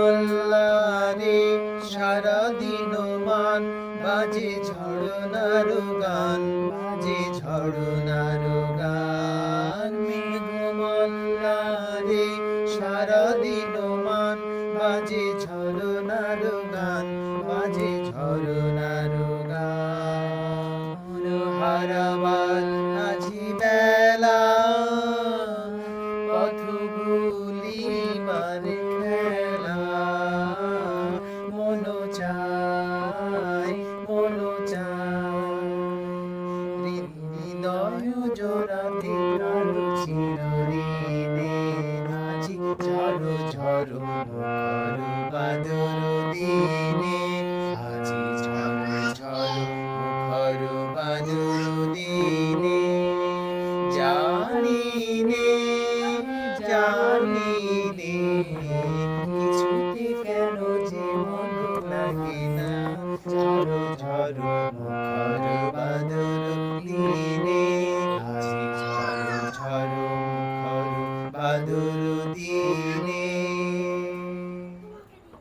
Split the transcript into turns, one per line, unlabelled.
কল্লারে সারাদিন মান বাজে ঝড়নার গান, বাজে ঝড়নার গান। মেঘমল্লারে সারাদিন মান বাজে ঝড়নার গান, বাজে ঝড়নার গান। হারাবার আজি বেলা পথগুলি মারে খেলা, মনো চায় মনো চায় হৃদয় জোড়াতে কারো চিরঋণে আজি ঝড়ো ঝড়ো মুখর বাদর দিনে, আজি ঝড়ো ঝড়ো মুখর বাদর দিনে। জানি নে জানি নে কিছুতে কেন যে মন লাগে না, ঝড়ো ঝড়ো মুখর বাদর দিনে, আজি ঝড়ো ঝড়ো মুখর বাদর দিনে।